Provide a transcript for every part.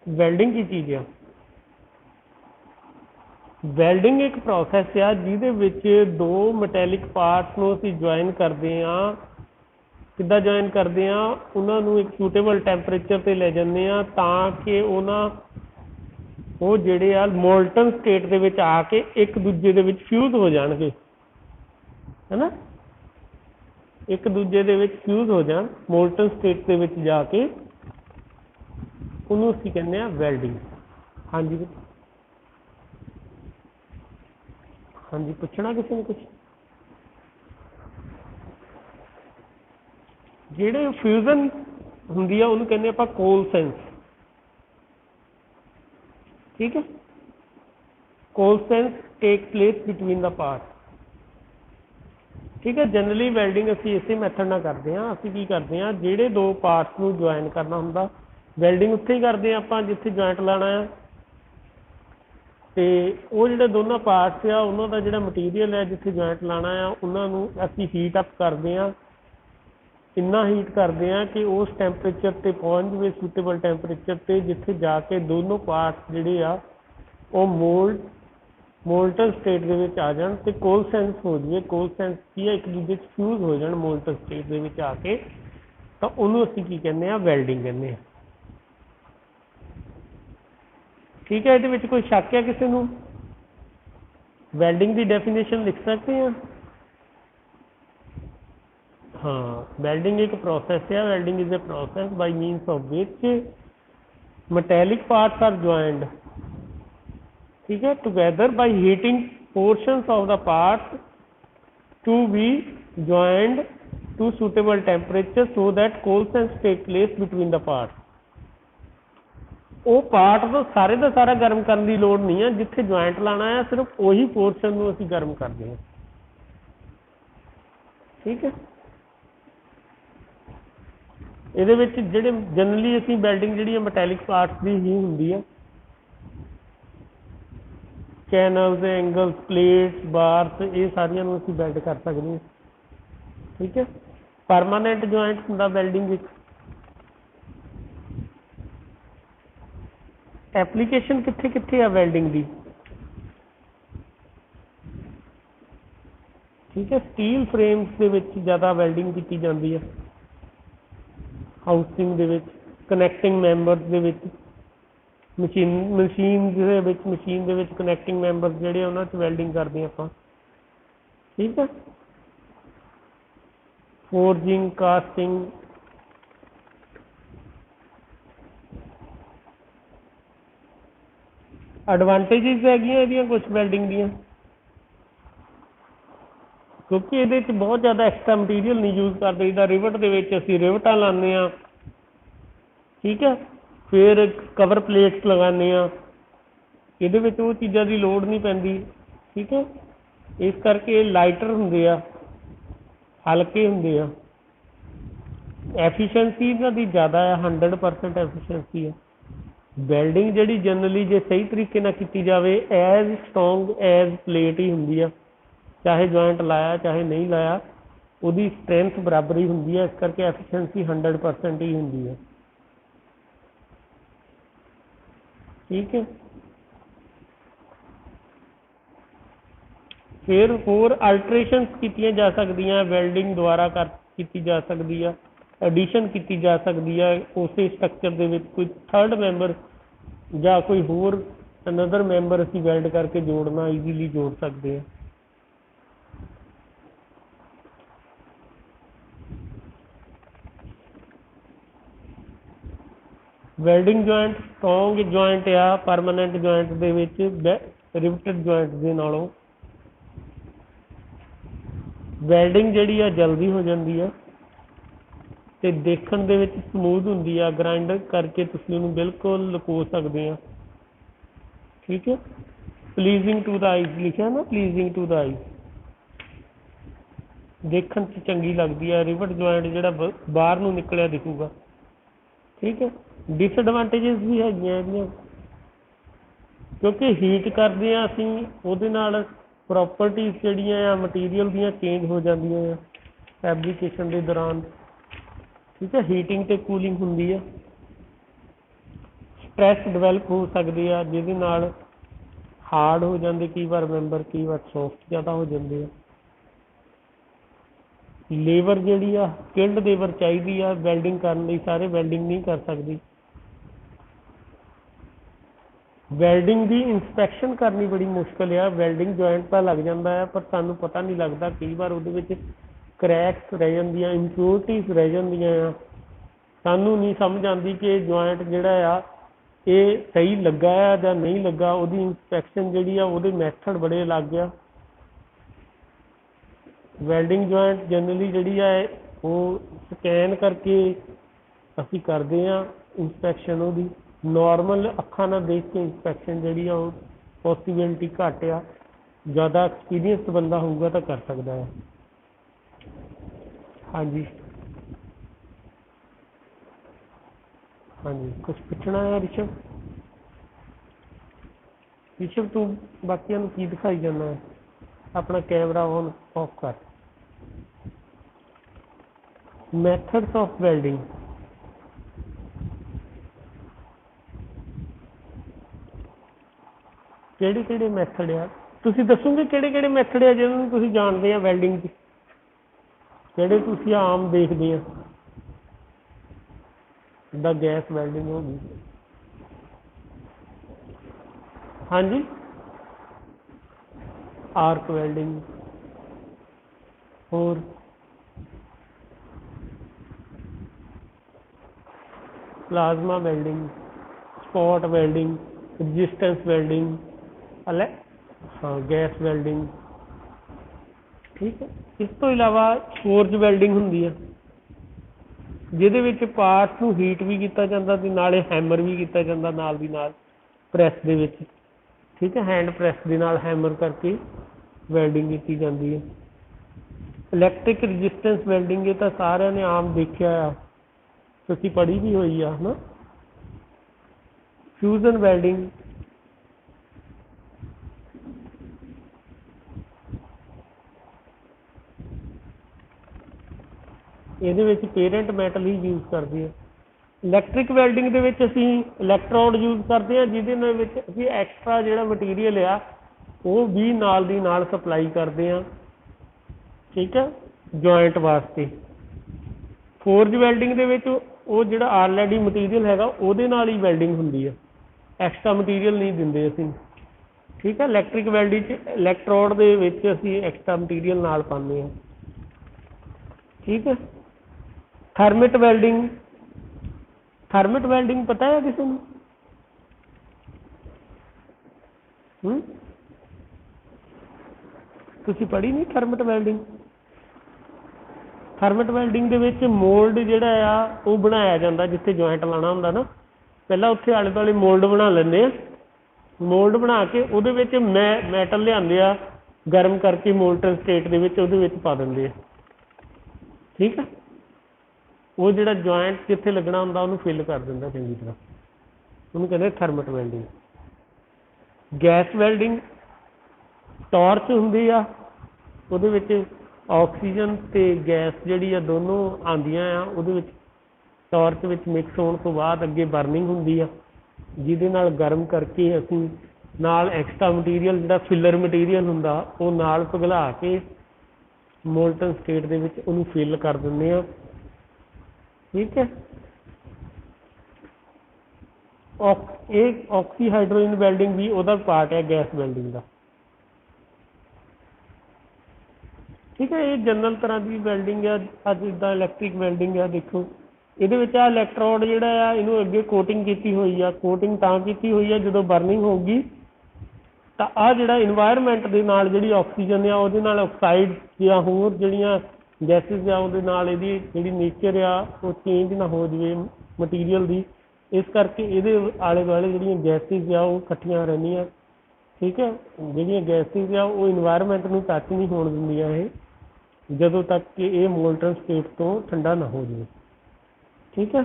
Welding ਕੀ ਚੀਜ਼ ਆ? Welding ਇੱਕ ਪ੍ਰੋਸੈਸ ਆ ਜਿਹਦੇ ਵਿੱਚ ਦੋ ਮੈਟੈਲਿਕ ਪਾਰਟਸ ਨੂੰ ਅਸੀਂ ਜੁਆਇਨ ਕਰਦੇ ਹਾਂ। ਕਿੱਦਾਂ ਜੁਆਇਨ ਕਰਦੇ ਹਾਂ? ਉਹਨਾਂ ਨੂੰ ਇੱਕ ਸੂਟੇਬਲ ਟੈਂਪਰੇਚਰ 'ਤੇ ਲੈ ਜਾਂਦੇ ਹਾਂ ਤਾਂ ਕਿ ਉਹ ਜਿਹੜੇ ਆ ਮੋਲਟਨ ਸਟੇਟ ਦੇ ਵਿੱਚ ਆ ਕੇ ਇੱਕ ਦੂਜੇ ਦੇ ਵਿੱਚ ਫਿਊਜ਼ ਹੋ ਜਾਣਗੇ, ਹੈ ਨਾ। ਇੱਕ ਦੂਜੇ ਦੇ ਵਿੱਚ ਫਿਊਜ਼ ਹੋ ਜਾਣ, ਮੋਲਟਨ ਸਟੇਟ ਦੇ ਵਿੱਚ ਜਾ ਕੇ, ਉਹਨੂੰ ਅਸੀਂ ਕਹਿੰਦੇ ਆ ਵੈਲਡਿੰਗ। ਹਾਂਜੀ ਹਾਂਜੀ, ਪੁੱਛਣਾ ਕਿਸੇ ਨੇ ਕੁਛ? ਜਿਹੜੇ ਫਿਊਜ਼ਨ ਹੁੰਦੀ ਆ ਉਹਨੂੰ ਕਹਿੰਦੇ ਆਪਾਂ ਕੋਲਸੈਂਸ, ਠੀਕ ਹੈ। Coalescence take place between the part, ਠੀਕ ਹੈ। ਜਨਰਲੀ ਵੈਲਡਿੰਗ ਅਸੀਂ ਇਸੇ ਮੈਥਡ ਨਾਲ ਕਰਦੇ ਹਾਂ। ਅਸੀਂ ਕੀ ਕਰਦੇ ਹਾਂ, ਜਿਹੜੇ ਦੋ ਪਾਰਟਸ ਨੂੰ ਜੁਆਇਨ ਕਰਨਾ ਹੁੰਦਾ, ਵੈਲਡਿੰਗ ਉੱਥੇ ਹੀ ਕਰਦੇ ਹਾਂ ਆਪਾਂ ਜਿੱਥੇ ਜੁਆਇੰਟ ਲਾਣਾ ਆ। ਅਤੇ ਉਹ ਜਿਹੜੇ ਦੋਨਾਂ ਪਾਰਟਸ ਆ ਉਹਨਾਂ ਦਾ ਜਿਹੜਾ ਮਟੀਰੀਅਲ ਹੈ ਜਿੱਥੇ ਜੁਆਇੰਟ ਲਾਣਾ ਆ, ਉਹਨਾਂ ਨੂੰ ਅਸੀਂ ਹੀਟ ਅਪ ਕਰਦੇ ਹਾਂ। ਇੰਨਾ ਹੀਟ ਕਰਦੇ ਹਾਂ ਕਿ ਉਸ ਟੈਂਪਰੇਚਰ 'ਤੇ ਪਹੁੰਚ ਜਾਵੇ, ਸੂਟੇਬਲ ਟੈਂਪਰੇਚਰ 'ਤੇ, ਜਿੱਥੇ ਜਾ ਕੇ ਦੋਨੋਂ ਪਾਰਟਸ ਜਿਹੜੇ ਆ ਉਹ ਮੋਲਟਨ ਸਟੇਟ ਦੇ ਵਿੱਚ ਆ ਜਾਣ ਅਤੇ ਕੋਲਸੈਂਸ ਹੋ ਜਾਵੇ। ਕੋਲਸੈਂਸ ਕੀ ਹੈ? ਇੱਕ ਦੂਜੇ 'ਚ ਫਿਊਜ਼ ਹੋ ਜਾਣ ਮੋਲਟਨ ਸਟੇਟ ਦੇ ਵਿੱਚ ਆ ਕੇ, ਤਾਂ ਉਹਨੂੰ ਅਸੀਂ ਕੀ ਕਹਿੰਦੇ ਹਾਂ? ਵੈਲਡਿੰਗ ਕਹਿੰਦੇ ਹਾਂ। ਠੀਕ ਹੈ। ਇਹਦੇ ਵਿੱਚ ਕੋਈ ਸ਼ੱਕ ਹੈ ਕਿਸੇ ਨੂੰ? ਵੈਲਡਿੰਗ ਦੀ ਡੈਫੀਨੇਸ਼ਨ ਲਿਖ ਸਕਦੇ ਹਾਂ? ਹਾਂ, ਵੈਲਡਿੰਗ ਇੱਕ ਪ੍ਰੋਸੈਸ ਹੈ। Welding is a process by means of which metallic parts are joined, ठीक है, together by heating portions of the parts to be joined to suitable temperature so that coalescence take place between the parts। ਉਹ part ਤੋਂ ਸਾਰੇ ਦਾ ਸਾਰਾ ਗਰਮ ਕਰਨ ਦੀ ਲੋੜ ਨਹੀਂ ਹੈ, ਜਿੱਥੇ ਜੁਆਇੰਟ ਲਾਣਾ ਹੈ ਸਿਰਫ ਉਹੀ ਪੋਰਸ਼ਨ ਨੂੰ ਅਸੀਂ ਗਰਮ ਕਰਦੇ ਹਾਂ, ਠੀਕ ਹੈ। ਇਹਦੇ ਵਿੱਚ ਜਿਹੜੇ ਜਨਰਲੀ ਅਸੀਂ ਵੈਲਡਿੰਗ ਜਿਹੜੀ ਹੈ ਮੈਟੈਲਿਕ ਪਾਰਟਸ ਦੀ ਹੀ ਹੁੰਦੀ ਆ। ਚੈਨਲਸ, ਐਂਗਲਸ, ਪਲੇਟਸ, ਬਾਰਸ, ਇਹ ਸਾਰੀਆਂ ਨੂੰ ਅਸੀਂ ਵੈਲਡ ਕਰ ਸਕਦੇ ਹਾਂ, ਠੀਕ ਹੈ। ਪਰਮਾਨੈਂਟ ਜੁਆਇੰਟ ਹੁੰਦਾ ਵੈਲਡਿੰਗ ਵਿੱਚ। ਐਪਲੀਕੇਸ਼ਨ ਕਿੱਥੇ ਕਿੱਥੇ ਆ ਵੈਲਡਿੰਗ ਦੀ? ਠੀਕ ਹੈ, ਸਟੀਲ ਫਰੇਮਸ ਦੇ ਵਿੱਚ ਜ਼ਿਆਦਾ ਵੈਲਡਿੰਗ ਕੀਤੀ ਜਾਂਦੀ ਹੈ, ਹਾਊਸਿੰਗ ਦੇ ਵਿੱਚ, ਕਨੈਕਟਿੰਗ ਮੈਂਬਰਸ ਦੇ ਵਿੱਚ, ਮਸ਼ੀਨ ਦੇ ਵਿੱਚ ਕਨੈਕਟਿੰਗ ਮੈਂਬਰਸ ਜਿਹੜੇ ਉਹਨਾਂ 'ਚ ਵੈਲਡਿੰਗ ਕਰਦੇ ਹਾਂ ਆਪਾਂ, ਠੀਕ ਹੈ। ਫੋਰਜਿੰਗ, ਕਾਸਟਿੰਗ, ਐਡਵਾਂਟੇਜਿਸ ਹੈਗੀਆਂ ਇਹਦੀਆਂ ਕੁਛ ਵੈਲਡਿੰਗ ਦੀਆਂ, ਕਿਉਂਕਿ ਇਹਦੇ 'ਚ ਬਹੁਤ ਜ਼ਿਆਦਾ ਐਕਸਟਰਾ ਮਟੀਰੀਅਲ ਨਹੀਂ ਯੂਜ਼ ਕਰਦੇ। ਜਿੱਦਾਂ ਰਿਵਟ ਦੇ ਵਿੱਚ ਅਸੀਂ ਰਿਵਟਾਂ ਲਾਉਂਦੇ ਹਾਂ, ਠੀਕ ਹੈ, ਫਿਰ ਕਵਰ ਪਲੇਟਸ ਲਗਾਉਂਦੇ ਹਾਂ, ਇਹਦੇ ਵਿੱਚ ਉਹ ਚੀਜ਼ਾਂ ਦੀ ਲੋੜ ਨਹੀਂ ਪੈਂਦੀ, ਠੀਕ ਹੈ। ਇਸ ਕਰਕੇ ਇਹ ਲਾਈਟਰ ਹੁੰਦੇ ਆ, ਹਲਕੇ ਹੁੰਦੇ ਆ। ਐਫੀਸ਼ੀਐਂਸੀ ਇਹਨਾਂ ਦੀ ਜ਼ਿਆਦਾ ਆ, 100% ਐਫੀਸ਼ੀਐਂਸੀ ਆ। ਵੈਲਡਿੰਗ ਜਿਹੜੀ ਜਨਰਲੀ ਜੇ ਸਹੀ ਤਰੀਕੇ ਨਾਲ ਕੀਤੀ ਜਾਵੇ ਐਜ਼ ਸਟਰੋਂਗ ਐਜ਼ ਪਲੇਟ ਹੀ ਹੁੰਦੀ ਆ, ਚਾਹੇ ਜੁਆਇੰਟ ਲਾਇਆ ਚਾਹੇ ਨਹੀਂ ਲਾਇਆ, ਉਹਦੀ ਸਟਰੈਂਥ ਬਰਾਬਰ ਹੀ ਹੁੰਦੀ ਹੈ। ਇਸ ਕਰਕੇ ਐਫੀਸ਼ੀਐਂਸੀ 100% ਹੀ ਹੁੰਦੀ ਹੈ, ਠੀਕ ਹੈ। ਫਿਰ ਹੋਰ ਅਲਟਰੇਸ਼ਨ ਕੀਤੀਆਂ ਜਾ ਸਕਦੀਆਂ ਵੈਲਡਿੰਗ ਦੁਆਰਾ ਕੀਤੀ ਜਾ ਸਕਦੀ ਆ, ਐਡੀਸ਼ਨ ਕੀਤੀ ਜਾ ਸਕਦੀ ਆ ਉਸੇ ਸਟਰਕਚਰ ਦੇ ਵਿੱਚ। ਕੋਈ ਥਰਡ ਮੈਂਬਰ ਜਾਂ ਕੋਈ ਹੋਰ ਅਨਦਰ ਮੈਂਬਰ ਅਸੀਂ ਵੈਲਡ ਕਰਕੇ ਜੋੜਨਾ ਈਜ਼ੀਲੀ ਜੋੜ ਸਕਦੇ ਹਾਂ। ਵੈਲਡਿੰਗ ਜੁਆਇੰਟ ਸਟਰੋਂਗ ਜੁਆਇੰਟ ਆ ਪਰਮਾਨੈਂਟ ਜੁਆਇੰਟ ਦੇ ਵਿੱਚ ਰਿਵਟਡ ਜੁਆਇੰਟ ਦੇ ਨਾਲੋਂ। ਵੈਲਡਿੰਗ ਜਿਹੜੀ ਆ ਜਲਦੀ ਹੋ ਜਾਂਦੀ ਆ ਅਤੇ ਦੇਖਣ ਦੇ ਵਿੱਚ ਸਮੂਥ ਹੁੰਦੀ ਆ, ਗਰਾਈਂਡ ਕਰਕੇ ਤੁਸੀਂ ਉਹਨੂੰ ਬਿਲਕੁਲ ਲੁਕੋ ਸਕਦੇ ਆ, ਠੀਕ ਹੈ। ਪਲੀਜ਼ਿੰਗ ਟੂ ਦਾ ਆਈਜ਼ ਲਿਖਿਆ ਨਾ, ਪਲੀਜ਼ਿੰਗ ਟੂ ਦਾ ਆਈਜ਼, ਦੇਖਣ 'ਚ ਚੰਗੀ ਲੱਗਦੀ ਆ। ਰਿਵਟ ਜੁਆਇੰਟ ਜਿਹੜਾ ਬਾਹਰ ਨੂੰ ਨਿਕਲਿਆ ਦਿਖੂਗਾ, ਠੀਕ ਹੈ। ਡਿਸਐਡਵਾਂਟੇਜਸ ਵੀ ਹੈਗੀਆਂ ਇਹਦੀਆਂ, ਕਿਉਂਕਿ ਹੀਟ ਕਰਦੇ ਹਾਂ ਅਸੀਂ, ਉਹਦੇ ਨਾਲ ਪ੍ਰੋਪਰਟੀਜ਼ ਜਿਹੜੀਆਂ ਆ ਮਟੀਰੀਅਲ ਦੀਆਂ ਚੇਂਜ ਹੋ ਜਾਂਦੀਆਂ ਆ ਫੈਬਰੀਕੇਸ਼ਨ ਦੇ ਦੌਰਾਨ, ਠੀਕ ਹੈ। ਹੀਟਿੰਗ ਅਤੇ ਕੂਲਿੰਗ ਹੁੰਦੀ ਆ। स्ट्रैस डिवेलप हो सकती है जिहदे नाल हार्ड हो जाते कई बार मैंबर, कई बार सॉफ्ट ज़्यादा हो जाते हैं। लेबर जिहड़ी आ स्किल्ड लेबर चाहिए आ वैल्डिंग करने लई, सारे वैल्डिंग नहीं कर सकती। वैल्डिंग की इंस्पैक्शन करनी बड़ी मुश्किल है। वैल्डिंग जॉइंट तो लग जाता है पर सानू पता नहीं लगता, कई बार वो क्रैक्स रह जांदियां, इंप्योरिटीज रह जांदियां, सानू नहीं समझ आती कि जॉइंट जिहड़ा आ ये सही लगा है या नहीं लगा। वो इंस्पैक्शन जिहड़ी आ वो मैथड बड़े अलग आ। वैल्डिंग जॉइंट जनरली जिहड़ी है वो स्कैन करके ਅਸੀਂ ਕਰਦੇ ਹਾਂ इंस्पैक्शन ਉਹਦੀ। नॉर्मल ਅੱਖਾਂ ਨਾਲ देख के इंस्पैक्शन ਜਿਹੜੀ ਆ ਉਹ ਪੋਸੀਬਿਲਿਟੀ ਘੱਟ ਆ। ज़्यादा एक्सपीरियंस बंदा होऊगा तो कर सकता है। हाँ जी, हाँ जी, कुछ पूछना है ऋषभ? ऋषभ तू बाकियों को की दिखाई जाना है? अपना कैमरा ऑन ऑफ कर। मैथड्स ऑफ वेल्डिंग, ਕਿਹੜੇ ਮੈਥਡ ਆ ਤੁਸੀਂ ਦੱਸੋਗੇ? ਕਿਹੜੇ ਮੈਥਡ ਆ ਜਿਹਨਾਂ ਨੂੰ ਤੁਸੀਂ ਜਾਣਦੇ ਆ ਵੈਲਡਿੰਗ 'ਚ? ਕਿਹੜੇ ਤੁਸੀਂ ਆਮ ਦੇਖਦੇ ਆ? ਜਿੱਦਾਂ ਗੈਸ ਵੈਲਡਿੰਗ ਹੋ ਗਈ। ਹਾਂਜੀ, ਆਰਕ ਵੈਲਡਿੰਗ, ਹੋਰ plasma welding, spot welding, resistance welding, अले हाँ गैस वेल्डिंग। ठीक है, इस तो इलावा फोर्ज वेल्डिंग होंगी है जिहदे विच पार्ट्स नूं हीट भी किया जाता ते नाले हैमर भी किया जाता नाल दी नाल प्रैस दे विच। ठीक है, हैंड प्रैस दे नाल हैमर करके वेल्डिंग की जाती है। इलैक्ट्रिक रजिस्टेंस वेल्डिंग ये तो सारिਆਂ ने आम देखा आ, ਤੁਸੀਂ पढ़ी भी हुई है ना। फ्यूजन वेल्डिंग, ये पेरेंट मैटल ही यूज करती है। इलैक्ट्रिक वेल्डिंग के असी इलैक्ट्रोड यूज करते हैं जिहदे एक्सट्रा जो मटीरियल आ वो भी नाल दी नाल सप्लाई करते हैं। ठीक है, जॉइंट वास्ते। फोर्ज वेल्डिंग के वो जो ऑलरेडी मटीरियल है वो ही वेल्डिंग होंगी है, एक्सट्रा मटीरियल नहीं देंगे असी। ठीक है, इलैक्ट्रिक वेल्डिंग इलैक्ट्रोड के असी एक्सट्रा मटीरियल नाल पाते हैं। ठीक है, थर्मिट वेल्डिंग, थर्मिट वेल्डिंग पता है किसी को? तुसी पढ़ी नहीं थर्मिट वेल्डिंग? थर्मिट वेल्डिंग के मोल्ड जोड़ा आ वो बनाया जाता जिथे जॉइंट लाना होंगे ना, पहला उत्थे आले दुआले मोल्ड बना लेंगे। मोल्ड बना के उहदे विच मैटल लियाते आ, गर्म करके मोल्टन स्टेट के पा देंगे। ठीक है, वो जो जॉइंट जिथे लगना होंगे उन्होंने फिल कर देंगे चंगी तरह, उन्होंने कहते thermite welding. Gas welding torch होंगी आ, उहदे ऑक्सीजन ते गैस जिहड़ी आ दोनों आंदियां आ, उहदे विच टॉर्च विच मिक्स होने तो बाद अगे बर्निंग होंदी आ, जिहदे नाल गर्म करके असीं नाल एक्सट्रा मटीरियल जिहड़ा फिलर मटीरियल हुंदा वो नाल पिघला के मोल्टन स्टेट दे विच उहनूं फिल कर दिंदे आ। ठीक है, एक ऑक्सी हाइड्रोजन वेल्डिंग भी उहदा पार्ट है गैस वेल्डिंग का। ठीक है, ये जनरल तरह की वेल्डिंग है। अज इदा इलैक्ट्रिक वेल्डिंग है, देखो ये इलैक्ट्रोड जोड़ा आ इनू अगे कोटिंग की हुई है। कोटिंग तां की हुई है जो बर्निंग होगी तो आ जोड़ा इन्वायरमेंट के नाल जी ऑक्सीजन आ वो ऑक्साइड या होर जड़ियाँ गैसिज आ वो जी नेचर आ वो चेंज ना हो जाए मटीरियल की, इस करके ये आले दुआले जी गैसिज आ वो इकट्ठियां रहनियां। ठीक है, जी गैसिज आ वो इन्वायरमेंट में टच नहीं होने दिंदियां ये जदों तक कि ये मोल्टन स्टेट तो ठंडा ना हो जाए। ठीक है,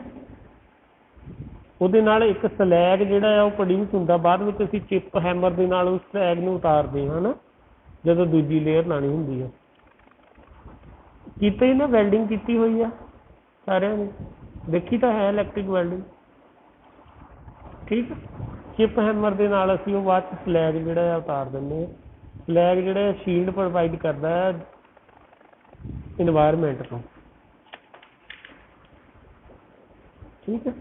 ਉਹਦੇ ਨਾਲ एक सलैग ਜਿਹੜਾ ਆ ਉਹ ਪ੍ਰੋਡਿਊਸ ਹੁੰਦਾ, बाद में ਅਸੀਂ चिप हैमर ਦੇ ਨਾਲ ਉਸ ਸਲੈਗ ਨੂੰ ਉਤਾਰਦੇ ਹਾਂ ਨਾ ਜਦੋਂ ਦੂਜੀ ਲੇਅਰ ਲਾਣੀ ਹੁੰਦੀ ਹੈ। ਕੀਤੀ ਨਾ ਵੈਲਡਿੰਗ ਕੀਤੀ ਹੋਈ ਆ ਸਾਰਿਆਂ ਨੇ, ਦੇਖੀ ਤਾਂ ਹੈ ਇਲੈਕਟ੍ਰਿਕ ਵੈਲਡਿੰਗ। ठीक चिप हैमर के नाल असीं वो बाद स्लैग जिहड़ा है उतार दिंदे हां। स्लैग जिहड़ा शील्ड प्रोवाइड करता है इन्वायरमेंट तो। ठीक है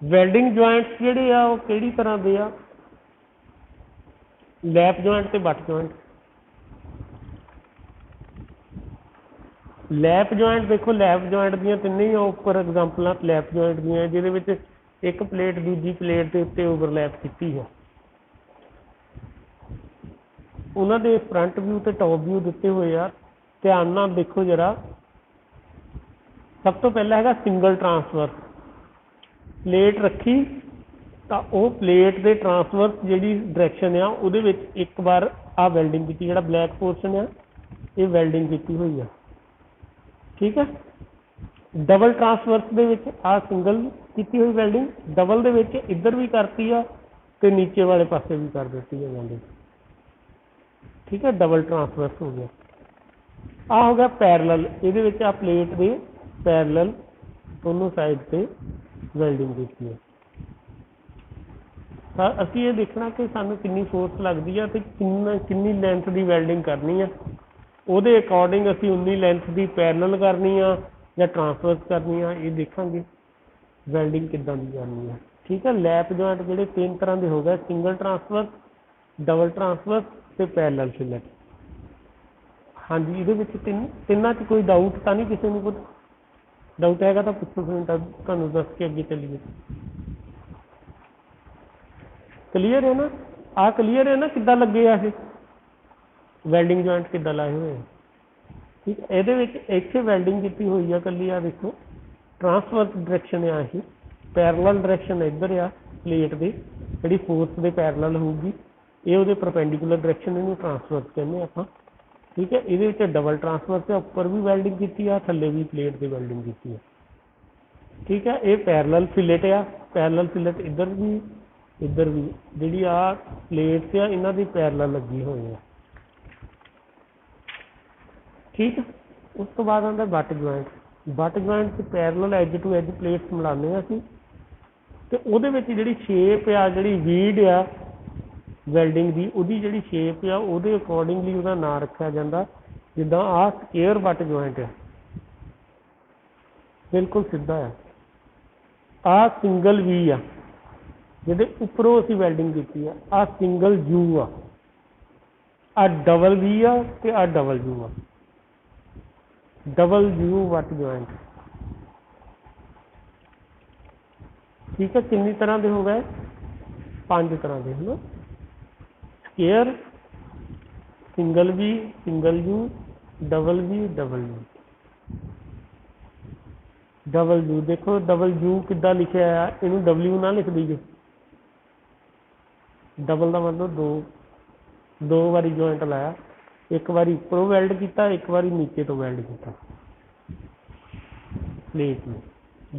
वैल्डिंग जॉइंट्स जिहड़े आ वो किहड़ी तरह दे आ लैप जॉइंट ते बट जॉइंट। लैप जॉइंट देखो लैप जॉइंट दी तिन्ने ही उपर एग्जाम्पल लैप जॉइंट दी जिहदे विच एक प्लेट दूजी प्लेट के उत्ते ओवरलैप की है। उन्होंने फ्रंट व्यू ते टॉप व्यू दिते हुए आ ध्यान नाल देखो जरा। सब तो पहला है सिंगल ट्रांसफर प्लेट रखी तो वो प्लेट के ट्रांसफर जी डायरैक्शन आ उहदे विच एक बार आ वैल्डिंग की जिहड़ा ब्लैक पोर्शन है ये वैल्डिंग की हुई है। ठीक है डबल ट्रांसफर्स दे विच आ सिंगल की हुई वैल्डिंग डबल दे विच इधर भी करती है तो नीचे वाले पासे भी कर देती है वैल्डिंग। ठीक है डबल ट्रांसफर्स हो गया। आ हो गया पैरलल ये आ प्लेट के पैरलल दोनों साइड से वैल्डिंग की है। असी ये देखना कि सानू कितनी फोर्स लगती है तो कितनी लेंथ की वैल्डिंग करनी है ਉਹਦੇ अकॉर्डिंग असी उन्नी लेंथ की पैरलल करनी आ या ट्रांसफर्स करनी आ ये देखांगे वैल्डिंग किदां दी करनी है। ठीक है लैप जॉइंट जिहड़े तीन तरह के हो गए सिंगल ट्रांसफर डबल ट्रांसफर ते पैरलल फिलेट। हाँ जी ये तिन्ना च कोई डाउट तो नहीं किसी को कुछ डाउट हैगा तो पुछो तुहानू दस के अगे चलीए। क्लीयर है ना आ क्लीयर है ना किद्दां लगे आ ये वैल्डिंग जॉइंट किद्दां लाए हुए हैं। ठीक है ये इत्थे वैल्डिंग की हुई है कली आ देखो ट्रांसफर डायरैक्शन आ ही पैरलल डायरैक्शन इधर आ प्लेट की जी फोर्स के पैरलल होगी ये वो परपेंडिकुलर डायरैक्शन इन्हू ट्रांसफर कहने आप। ठीक है ये डबल ट्रांसफर से उपर भी वैल्डिंग की आ थले भी प्लेट की वैल्डिंग की है। ठीक है ये पैरलल फिलेट आ पैरलल फिलेट इधर भी जी आ प्लेट आ इन्हों की पैरलल लगी हुई है। ठीक है उस तो बाद आता बट जॉइंट से parallel edge to edge plates मिलाने असी तो वो जी शेप आ जी वीड आ वैल्डिंग की वो जी शेप आ वो अकॉर्डिंगली उसका नाम रखा जाता जिदा आ स्केयर बट जॉइंट है बिल्कुल सीधा है। आ सिंगल वी आ जिहदे उपरों असी वैल्डिंग की है आ सिंगल यू आ डबल वी आ ते आ डबल यू आ डबल यू बट जॉइंट। ठीक है कितनी तरह के हो गए 5 तरह के है ना square single V single U double U देखो डबल यू किद्दां लिखिया है इनू डबल्यू ना लिख दीजिए डबल का मतलब दो बारी जॉइंट लाया एक बारी उपरों वैल्ड किया एक बारी नीचे तो वैल्ड किया प्लेट में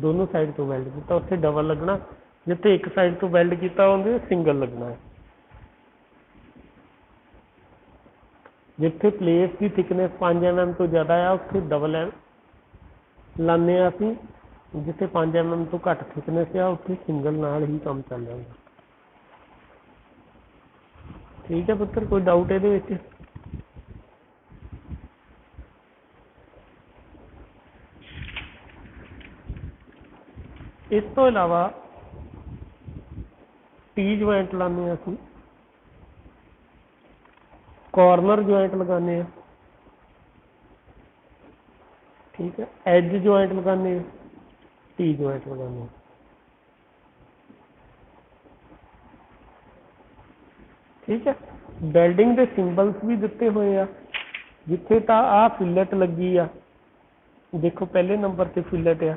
दोनों साइड तो वैल्ड किया उत्थे डबल लगना जिथे एक साइड तो वैल्ड किया उन्हें सिंगल लगना है। जिथे प्लेट की थिकनेस 5 mm तो ज़्यादा है उत्थे डबल लाने असी जिथे 5 mm तो घट थिकनेस है उत्थे सिंगल नाल ही काम चल जाएगा। ठीक है पुत्र कोई डाउट ये इस तो इलावा टी जॉइंट लाने असी कॉर्नर जॉइंट लगाने हैं। ठीक है एज जॉइंट लगाने टी जॉइंट लगाने। ठीक है वेल्डिंग के सिंबल्स भी दिते हुए आ जिथे तो आ फिलेट लगी आ देखो पहले नंबर से फिलेट आ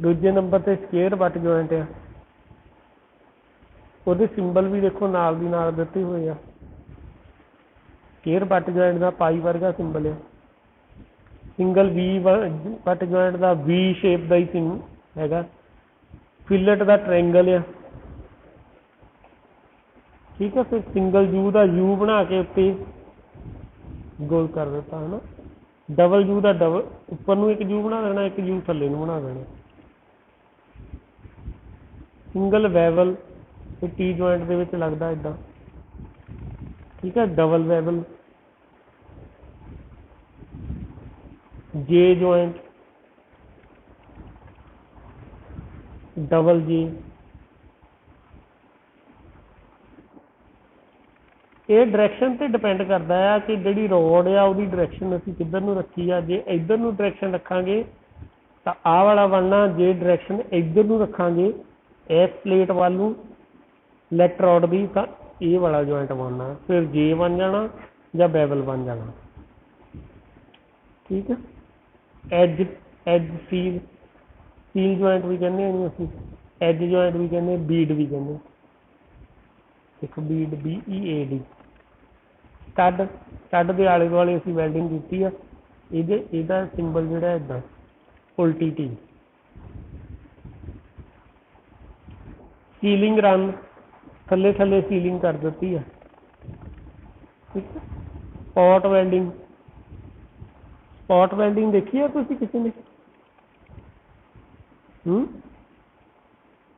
दूजे नंबर से स्केयर बट जॉइंट आ वो सिंबल भी देखो नाल दी नाल दिते हुए आ स्केयर बट जॉइंट का पाई वर्गा सिंबल है सिंगल वी बट जॉइंट का वी शेप का ही हैगा फिलेट का ट्रायंगल है। ठीक है फिर सिंगल यू का यू बना के उत्ते गोल कर देता है ना डबल यू का डबल उपर नूं एक यू बना देना एक यू थल्ले नूं बना देना। ਸਿੰਗਲ ਵੈਵਲ ਤੇ ਟੀ ਜੁਆਇੰਟ ਦੇ ਵਿੱਚ ਲੱਗਦਾ ਇਦਾਂ, ਠੀਕ ਹੈ। ਡਬਲ ਵੈਵਲ, ਜੇ ਜੁਆਇੰਟ, ਡਬਲ ਜੇ। ਇਹ ਡਾਇਰੈਕਸ਼ਨ ਤੇ ਡਿਪੈਂਡ ਕਰਦਾ ਆ ਕਿ ਜਿਹੜੀ ਰੋਡ ਆ ਉਹਦੀ ਡਾਇਰੈਕਸ਼ਨ ਅਸੀਂ ਕਿੱਧਰ ਨੂੰ ਰੱਖੀ ਆ। ਜੇ ਇੱਧਰ ਨੂੰ ਡਾਇਰੈਕਸ਼ਨ ਰੱਖਾਂਗੇ ਤਾਂ ਆਹ ਵਾਲਾ ਬਣਨਾ, ਜੇ ਡਾਇਰੈਕਸ਼ਨ ਇੱਧਰ ਨੂੰ ਰੱਖਾਂਗੇ ਇਸ ਪਲੇਟ ਵੱਲ ਨੂੰ ਲੈਫਟ ਰੋਡ ਦੀ, ਤਾਂ ਇਹ ਵਾਲਾ ਜੁਆਇੰਟ ਬਣਨਾ, ਫਿਰ ਜੇ ਬਣ ਜਾਣਾ ਜਾਂ ਬੈਵਲ ਬਣ ਜਾਣਾ, ਠੀਕ ਹੈ। ਐਜ, ਐਜ ਸੀਲ, ਸੀਲ ਜੁਆਇੰਟ ਵੀ ਕਹਿੰਦੇ ਇਹਨੂੰ ਅਸੀਂ, ਐਜ ਜੁਆਇੰਟ ਵੀ ਕਹਿੰਦੇ, ਬੀਡ ਵੀ ਕਹਿੰਦੇ। ਇੱਕ ਬੀਡ, BEAD। ਸਟੱਡ, ਸਟੱਡ ਦੇ ਆਲੇ ਦੁਆਲੇ ਅਸੀਂ ਵੈਲਡਿੰਗ ਕੀਤੀ ਆ। ਇਹਦਾ ਸਿੰਬਲ ਜਿਹੜਾ ਇੱਦਾਂ ਉਲਟੀ ਟੀ। ਸੀਲਿੰਗ ਰਨ, ਥੱਲੇ ਥੱਲੇ ਸੀਲਿੰਗ ਕਰ ਦਿੱਤੀ ਆ, ਠੀਕ ਹੈ। ਸਪੌਟ ਵੈਲਡਿੰਗ, ਸਪੌਟ ਵੈਲਡਿੰਗ ਦੇਖੀ ਆ ਤੁਸੀਂ ਕਿਸੇ ਨੇ?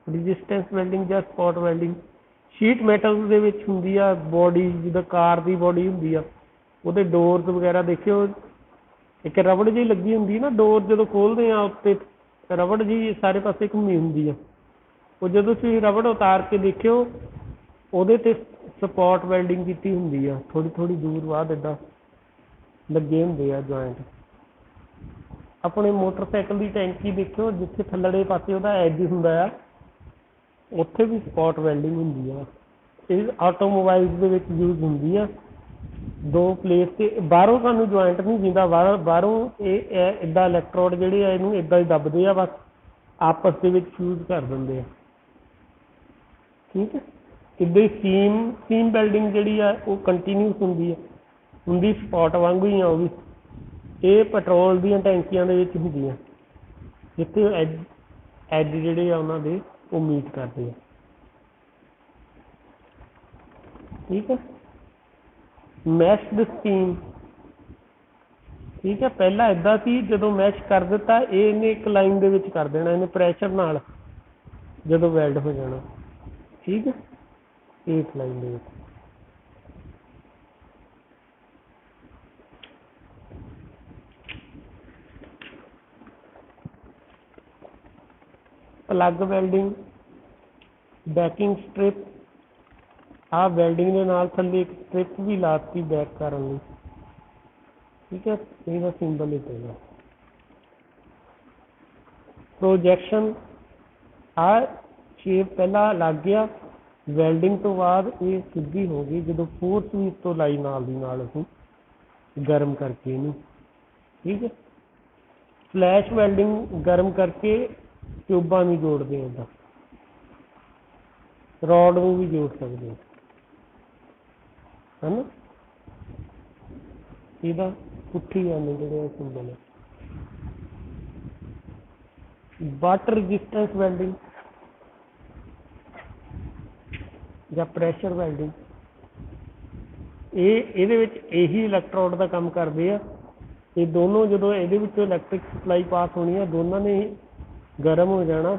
ਰੈਜ਼ਿਸਟੈਂਸ ਵੈਲਡਿੰਗ ਜਾਂ ਸਪੌਟ ਵੈਲਡਿੰਗ ਸ਼ੀਟ ਮੈਟਲ ਦੇ ਵਿੱਚ ਹੁੰਦੀ ਆ। ਬੋਡੀ ਜਿੱਦਾਂ ਕਾਰ ਦੀ ਬੋਡੀ ਹੁੰਦੀ ਆ, ਉਹਦੇ ਡੋਰਸ ਵਗੈਰਾ ਦੇਖਿਓ, ਇੱਕ ਰਬੜ ਜਿਹੀ ਲੱਗੀ ਹੁੰਦੀ ਨਾ ਡੋਰ, ਜਦੋਂ ਖੋਲ੍ਹਦੇ ਆ ਉੱਤੇ ਰਬੜ ਜਿਹੀ ਸਾਰੇ ਪਾਸੇ ਘੁੰਮੀ ਹੁੰਦੀ ਆ। ਉਹ ਜਦੋਂ ਤੁਸੀਂ ਰਬੜ ਉਤਾਰ ਕੇ ਦੇਖਿਓ ਉਹਦੇ ਤੇ ਸਪੌਟ ਵੈਲਡਿੰਗ ਕੀਤੀ ਹੁੰਦੀ ਆ, ਥੋੜ੍ਹੀ ਥੋੜ੍ਹੀ ਦੂਰ ਬਾਅਦ ਇੱਦਾਂ ਲੱਗੇ ਹੁੰਦੇ ਆ ਜੁਆਇੰਟ। ਆਪਣੇ ਮੋਟਰਸਾਈਕਲ ਦੀ ਟੈਂਕੀ ਦੇਖਿਓ, ਜਿੱਥੇ ਥੱਲੜੇ ਪਾਸੇ ਉਹਦਾ ਐਜ ਹੁੰਦਾ ਆ, ਉੱਥੇ ਵੀ ਸਪੌਟ ਵੈਲਡਿੰਗ ਹੁੰਦੀ ਆ। ਇਹ ਆਟੋਮੋਬਾਈਲਸ ਦੇ ਵਿੱਚ ਯੂਜ਼ ਹੁੰਦੀ ਆ। ਦੋ ਪਲੇਸ ਤੇ ਬਾਹਰੋਂ ਸਾਨੂੰ ਜੁਆਇੰਟ ਨਹੀਂ ਦਿੰਦਾ, ਬਾਹਰੋਂ ਇਹ ਇੱਦਾਂ ਇਲੈਕਟ੍ਰੋਡ ਜਿਹੜੇ ਆ ਇਹਨੂੰ ਇੱਦਾਂ ਹੀ ਦੱਬਦੇ ਆ, ਬਸ ਆਪਸ ਦੇ ਵਿੱਚ ਫਿਊਜ਼ ਕਰ ਦਿੰਦੇ ਆ, ਠੀਕ ਹੈ। ਇੱਦਾਂ ਹੀ ਸੀਮ ਵੈਲਡਿੰਗ ਜਿਹੜੀ ਆ ਉਹ ਕੰਟੀਨਿਊਸ ਹੁੰਦੀ ਆ, ਹੁੰਦੀ ਸਪੌਟ ਵਾਂਗੂ ਹੀ ਆ ਉਹ ਵੀ। ਇਹ ਪੈਟਰੋਲ ਦੀਆਂ ਟੈਂਕੀਆਂ ਦੇ ਵਿੱਚ ਹੁੰਦੀਆਂ, ਜਿੱਥੇ ਐਜ ਜਿਹੜੇ ਆ ਉਹਨਾਂ ਦੇ ਉਹ ਮੀਟ ਕਰਦੇ ਆ, ਠੀਕ ਹੈ। ਮੈਸ਼ਡ ਸਟੀਮ, ਠੀਕ ਹੈ। ਪਹਿਲਾਂ ਇੱਦਾਂ ਸੀ, ਜਦੋਂ ਮੈਸ਼ ਕਰ ਦਿੱਤਾ ਇਹਨੇ ਇੱਕ ਲਾਈਨ ਦੇ ਵਿੱਚ ਕਰ ਦੇਣਾ, ਇਹਨੇ ਪ੍ਰੈਸ਼ਰ ਨਾਲ ਜਦੋਂ ਵੈਲਡ ਹੋ ਜਾਣਾ, ਠੀਕ ਹੈ, ਇੱਕ ਲਾਈਨ ਦੇ ਵਿੱਚ। ਪਲੱਗ ਵੈਲਡਿੰਗ, ਬੈਕਿੰਗ ਸਟ੍ਰਿਪ, ਆਹ ਵੈਲਡਿੰਗ ਦੇ ਨਾਲ ਥੱਲੇ ਇੱਕ ਸਟ੍ਰਿਪ ਵੀ ਲਾਤੀ ਬੈਕ ਕਰਨ ਲਈ, ਠੀਕ ਹੈ। ਇਹਦਾ ਸਿੰਬਲ ਹੀ ਪਏਗਾ। ਪ੍ਰੋਜੈਕਸ਼ਨ, ਆਹ ਸ਼ੇਪ ਪਹਿਲਾਂ ਲੱਗ ਗਿਆ, ਵੈਲਡਿੰਗ ਤੋਂ ਬਾਅਦ ਇਹ ਸਿੱਧੀ ਹੋ ਗਈ ਜਦੋਂ ਫੋਰਸ ਵੀ ਤੋਂ ਲਾਈ ਨਾਲ ਦੀ ਨਾਲ ਅਸੀਂ ਗਰਮ ਕਰਕੇ ਇਹਨੂੰ, ਠੀਕ ਹੈ। ਫਲੈਸ਼ ਵੈਲਡਿੰਗ ਗਰਮ ਕਰਕੇ ਟਿਊਬਾਂ ਨੂੰ ਜੋੜਦੇ ਹਾਂ, ਰੋਡ ਨੂੰ ਵੀ ਜੋੜ ਸਕਦੇ ਹੈ ਨਾ। ਇਹਦਾ ਪੁੱਠੀ ਆਨੇ ਜਿਹੜੇ ਸਿੰਬਲ ਹੈ। ਵਾਟਰ ਰੈਜ਼ਿਸਟੈਂਸ ਵੈਲਡਿੰਗ ਜਾਂ ਪ੍ਰੈਸ਼ਰ ਵੈਲਡਿੰਗ, ਇਹਦੇ ਵਿੱਚ ਇਹੀ ਇਲੈਕਟ੍ਰੋਡ ਦਾ ਕੰਮ ਕਰਦੇ ਆ। ਇਹ ਦੋਨੋਂ ਜਦੋਂ ਇਹਦੇ ਵਿੱਚੋਂ ਇਲੈਕਟ੍ਰਿਕ ਸਪਲਾਈ ਪਾਸ ਹੋਣੀ ਆ, ਦੋਨਾਂ ਨੇ ਗਰਮ ਹੋ ਜਾਣਾ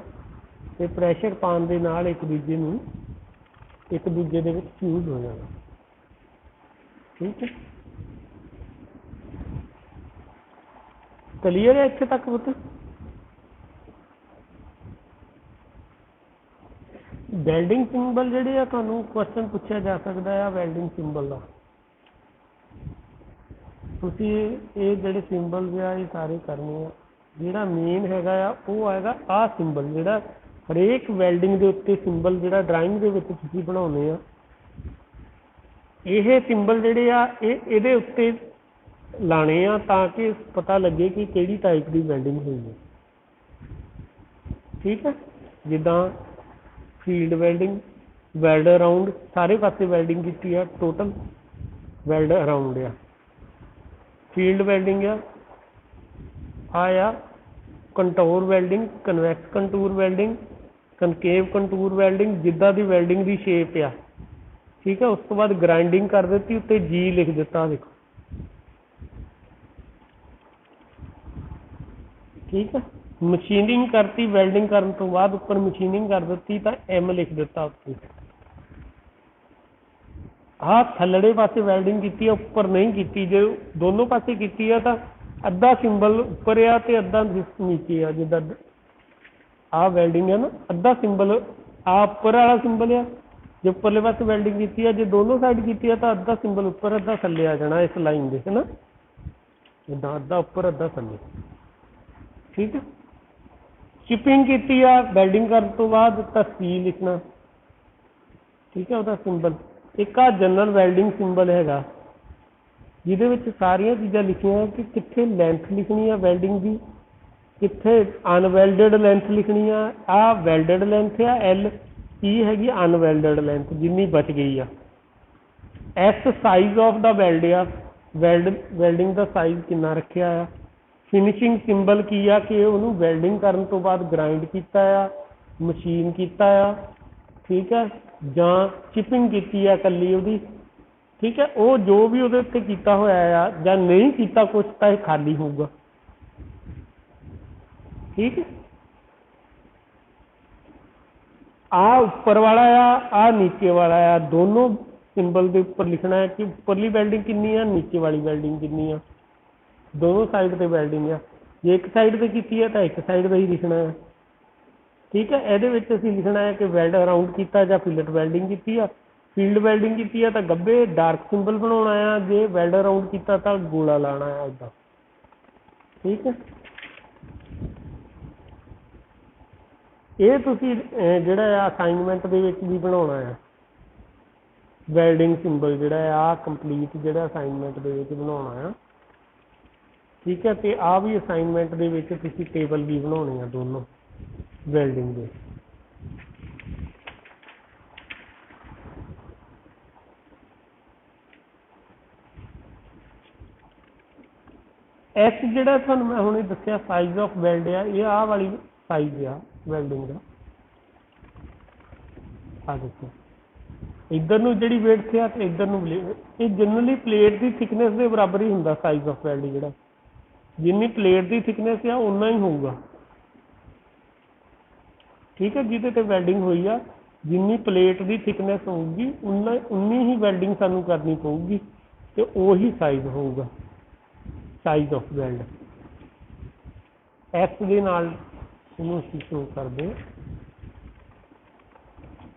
ਤੇ ਪ੍ਰੈਸ਼ਰ ਪਾਉਣ ਦੇ ਨਾਲ ਇੱਕ ਦੂਜੇ ਦੇ ਵਿੱਚ ਫਿਊਜ਼ ਹੋ ਜਾਣਾ, ਠੀਕ ਹੈ। ਕਲੀਅਰ ਹੈ ਇੱਥੇ ਤੱਕ ਪੁੱਤ? ਵੈਲਡਿੰਗ ਸਿੰਬਲ ਜਿਹੜੇ ਆ, ਤੁਹਾਨੂੰ ਕੁਐਸਚਨ ਪੁੱਛਿਆ ਜਾ ਸਕਦਾ ਆ ਵੈਲਡਿੰਗ ਸਿੰਬਲ ਦਾ। ਤੁਸੀਂ ਇਹ ਜਿਹੜੇ ਸਿੰਬਲ ਆ ਇਹ ਸਾਰੇ ਕਰਨੇ ਆ। ਜਿਹੜਾ ਮੇਨ ਹੈਗਾ ਆ ਉਹ ਹੈਗਾ ਆਹ ਸਿੰਬਲ, ਜਿਹੜਾ ਹਰੇਕ ਵੈਲਡਿੰਗ ਦੇ ਉੱਤੇ ਸਿੰਬਲ ਜਿਹੜਾ ਡਰਾਇੰਗ ਦੇ ਵਿੱਚ ਤੁਸੀਂ ਬਣਾਉਂਦੇ ਆ, ਇਹ ਸਿੰਬਲ ਜਿਹੜੇ ਆ ਇਹਦੇ ਉੱਤੇ ਲਾਣੇ ਆ ਤਾਂ ਕਿ ਪਤਾ ਲੱਗੇ ਕਿ ਕਿਹੜੀ ਟਾਈਪ ਦੀ ਵੈਲਡਿੰਗ ਹੋਈ ਹੈ, ਠੀਕ ਹੈ। ਜਿੱਦਾਂ ਫੀਲਡ ਵੈਲਡਿੰਗ, ਵੈਲਡ ਅਰਾਊਂਡ, ਸਾਰੇ ਪਾਸੇ ਵੈਲਡਿੰਗ ਕੀਤੀ ਆ, ਟੋਟਲ ਵੈਲਡ ਅਰਾਊਂਡ ਆ। ਫੀਲਡ ਵੈਲਡਿੰਗ ਆ contour welding, convex contour welding, ਕਨਕੇਵ contour welding, ਜਿੱਦਾਂ ਦੀ ਵੈਲਡਿੰਗ ਦੀ ਸ਼ੇਪ ਆ, ਠੀਕ ਹੈ। ਉਸ ਤੋਂ ਬਾਅਦ ਗ੍ਰਾਈਂਡਿੰਗ ਕਰ ਦਿੱਤੀ, ਉੱਤੇ ਜੀ ਲਿਖ ਦਿੱਤਾ, ਦੇਖੋ, ਠੀਕ ਹੈ। ਮਸ਼ੀਨਿੰਗ ਕਰਤੀ, ਵੈਲਡਿੰਗ ਕਰਨ ਤੋਂ ਬਾਅਦ ਉੱਪਰ ਮਸ਼ੀਨਿੰਗ ਕਰ ਦਿੱਤੀ ਤਾਂ M ਲਿਖ ਦਿੱਤਾ ਉੱਤੇ। ਆਹ ਥੱਲੜੇ ਪਾਸੇ ਵੈਲਡਿੰਗ ਕੀਤੀ ਆ, ਉੱਪਰ ਨਹੀਂ ਕੀਤੀ। ਜੇ ਦੋਨੋਂ ਪਾਸੇ ਕੀਤੀ ਆ ਤਾਂ ਅੱਧਾ ਸਿੰਬਲ ਉੱਪਰ ਆ ਤੇ ਅੱਧਾ ਨੀਚੇ ਆ। ਜਿੱਦਾਂ ਆਹ ਵੈਲਡਿੰਗ ਹੈ ਨਾ, ਅੱਧਾ ਸਿੰਬਲ ਆਹ ਉੱਪਰ ਵਾਲਾ ਸਿੰਬਲ ਆ। ਜੇ ਉੱਪਰਲੇ ਪਾਸੇ ਵੈਲਡਿੰਗ ਕੀਤੀ ਆ, ਜੇ ਦੋਨੋਂ ਸਾਈਡ ਕੀਤੀ ਆ ਤਾਂ ਅੱਧਾ ਸਿੰਬਲ ਉੱਪਰ ਅੱਧਾ ਥੱਲੇ ਆ ਜਾਣਾ ਇਸ ਲਾਈਨ ਦੇ, ਹੈ ਨਾ। ਜਿੱਦਾਂ ਅੱਧਾ ਉੱਪਰ ਅੱਧਾ ਥੱਲੇ, ਠੀਕ ਹੈ। ਸ਼ਿਪਿੰਗ ਕੀਤੀ ਆ ਵੈਲਡਿੰਗ ਕਰਨ ਤੋਂ ਬਾਅਦ ਤਾਂ C ਲਿਖਣਾ, ਠੀਕ ਹੈ, ਉਹਦਾ ਸਿੰਬਲ। ਇੱਕ ਆ ਜਨਰਲ ਵੈਲਡਿੰਗ ਸਿੰਬਲ ਹੈਗਾ, ਜਿਹਦੇ ਵਿੱਚ ਸਾਰੀਆਂ ਚੀਜ਼ਾਂ ਲਿਖੀਆਂ ਕਿ ਕਿੱਥੇ ਲੈਂਥ ਲਿਖਣੀ ਆ ਵੈਲਡਿੰਗ ਦੀ, ਕਿੱਥੇ ਅਨਵੈਲਡਡ ਲੈਂਥ ਲਿਖਣੀ ਆ। ਆਹ ਵੈਲਡਡ ਲੈਂਥ ਆ L, E ਹੈਗੀ ਅਨਵੈਲਡਡ ਲੈਂਥ ਜਿੰਨੀ ਬਚ ਗਈ ਆ। S size of the weld ਆ, ਵੈਲਡਿੰਗ ਦਾ ਸਾਈਜ਼ ਕਿੰਨਾ ਰੱਖਿਆ ਆ। ਫਿਨਿਸ਼ਿੰਗ ਸਿੰਬਲ ਕੀ ਆ ਕਿ ਉਹਨੂੰ ਵੈਲਡਿੰਗ ਕਰਨ ਤੋਂ ਬਾਅਦ ਗ੍ਰਾਈਂਡ ਕੀਤਾ ਆ, ਮਸ਼ੀਨ ਕੀਤਾ ਆ, ਠੀਕ ਹੈ, ਜਾਂ ਚਿਪਿੰਗ ਕੀਤੀ ਆ ਇਕੱਲੀ ਉਹਦੀ, ਠੀਕ ਹੈ। ਉਹ ਜੋ ਵੀ ਉਹਦੇ ਉੱਤੇ ਕੀਤਾ ਹੋਇਆ ਆ ਜਾਂ ਨਹੀਂ ਕੀਤਾ ਕੁਛ ਤਾਂ ਇਹ ਖਾਲੀ ਹੋਊਗਾ, ਠੀਕ ਹੈ। ਆਹ ਉੱਪਰ ਵਾਲਾ ਆ, ਆਹ ਨੀਚੇ ਵਾਲਾ ਆ, ਦੋਨੋਂ ਸਿੰਬਲ ਦੇ ਉੱਪਰ ਲਿਖਣਾ ਹੈ ਕਿ ਉੱਪਰਲੀ ਵੈਲਡਿੰਗ ਕਿੰਨੀ ਆ, ਨੀਚੇ ਵਾਲੀ ਵੈਲਡਿੰਗ ਕਿੰਨੀ ਆ। ਦੋਨੋਂ ਸਾਈਡ ਤੇ ਵੈਲਡਿੰਗ ਆ। ਜੇ ਇੱਕ ਸਾਈਡ ਤੇ ਕੀਤੀ ਹੈ ਤਾਂ ਇੱਕ ਸਾਈਡ ਦਾ ਹੀ ਲਿਖਣਾ ਹੈ, ਠੀਕ ਹੈ। ਇਹਦੇ ਵਿੱਚ ਅਸੀਂ ਲਿਖਣਾ ਹੈ ਕਿ ਵੈਲਡ ਅਰਾਊਂਡ ਕੀਤਾ ਜਾਂ ਫਿਲਟ ਵੈਲਡਿੰਗ ਕੀਤੀ ਆ। ਫੀਲਡ ਵੈਲਡਿੰਗ ਕੀਤੀ ਆ ਤਾਂ ਗੱਬੇ ਡਾਰਕ ਸਿੰਬਲ ਬਣਾਉਣਾ ਆ, ਜੇ ਵੈਲਡ ਅਰਾਊਂਡ ਕੀਤਾ ਤਾਂ ਗੋਲਾ ਲਾਉਣਾ ਆ ਇੱਦਾਂ, ਠੀਕ ਹੈ। ਇਹ ਤੁਸੀਂ ਜਿਹੜਾ ਆ ਅਸਾਈਨਮੈਂਟ ਦੇ ਵਿੱਚ ਵੀ ਬਣਾਉਣਾ ਆ ਵੈਲਡਿੰਗ ਸਿੰਬਲ, ਜਿਹੜਾ ਆ ਕੰਪਲੀਟ ਜਿਹੜਾ ਅਸਾਈਨਮੈਂਟ ਦੇ ਵਿੱਚ ਬਣਾਉਣਾ ਆ, ਠੀਕ ਹੈ। ਤੇ ਆਹ ਵੀ ਅਸਾਈਨਮੈਂਟ ਦੇ ਵਿੱਚ ਤੁਸੀਂ ਟੇਬਲ ਵੀ ਬਣਾਉਣੇ ਆ ਦੋਨੋਂ ਵੈਲਡਿੰਗ ਦੇ। S ਜਿਹੜਾ ਤੁਹਾਨੂੰ ਮੈਂ ਹੁਣੇ ਦੱਸਿਆ ਸਾਈਜ਼ ਆਫ ਵੈਲਡ ਆ, ਇਹ ਆਹ ਵਾਲੀ ਸਾਈਜ਼ ਆ ਵੈਲਡਿੰਗ ਦਾ। ਆ ਦੇਖੋ ਇੱਧਰ ਨੂੰ ਜਿਹੜੀ ਵੇਡਥ ਆ ਤੇ ਇੱਧਰ ਨੂੰ ਇਹ ਜਨਰਲੀ ਪਲੇਟ ਦੀ ਥਿਕਨੈਸ ਦੇ ਬਰਾਬਰ ਹੀ ਹੁੰਦਾ ਸਾਈਜ਼ ਆਫ ਵੈਲਡ। ਜਿਹੜਾ ਜਿੰਨੀ ਪਲੇਟ ਦੀ ਥਿਕਨੈਸ ਆ ਉਨਾ ਹੀ ਹੋਊਗਾ, ਠੀਕ ਹੈ। ਜਿਹਦੇ ਤੇ ਵੈਲਡਿੰਗ ਹੋਈ ਆ ਜਿੰਨੀ ਪਲੇਟ ਦੀ ਥਿਕਨੈਸ ਹੋਊਗੀ ਉਨੀ ਹੀ ਵੈਲਡਿੰਗ ਸਾਨੂੰ ਕਰਨੀ ਪਊਗੀ ਤੇ ਉਹੀ ਸਾਈਜ਼ ਹੋਊਗਾ ਸਾਈਜ਼ ਆਫ ਵੈਲਡ। S ਦੇ ਨਾਲ ਇਹਨੂੰ ਅਸੀਂ ਸ਼ੋ ਕਰਦੇ।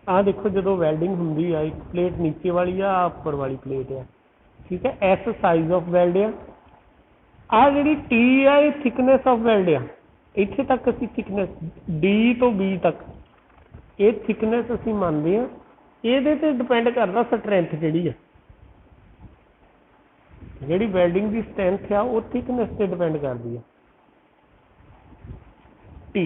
ਆਹ ਦੇਖੋ ਜਦੋਂ ਵੈਲਡਿੰਗ ਹੁੰਦੀ ਆ ਇੱਕ ਪਲੇਟ ਨੀਚੇ ਵਾਲੀ ਆ, ਉੱਪਰ ਵਾਲੀ ਪਲੇਟ ਆ, ਠੀਕ ਹੈ। S ਸਾਈਜ਼ ਆਫ ਵੈਲਡ ਆ। ਆਹ ਜਿਹੜੀ T ਆ ਇਹ ਥਿਕਨੈਸ ਆਫ ਵੈਲਡ ਆ। ਇੱਥੇ ਤੱਕ ਅਸੀਂ ਥਿਕਨੈਸ D ਤੋਂ B ਤੱਕ ਇਹ ਥਿਕਨੈਸ ਅਸੀਂ ਮੰਨਦੇ ਹਾਂ। ਇਹਦੇ ਤੇ ਡਿਪੈਂਡ ਕਰਦਾ ਸਟਰੈਂਥ ਜਿਹੜੀ ਆ, ਜਿਹੜੀ ਵੈਲਡਿੰਗ ਦੀ ਸਟਰੈਂਥ ਆ ਉਹ ਥਿਕਨੈਸ ਤੇ ਡਿਪੈਂਡ ਕਰਦੀ ਆ T।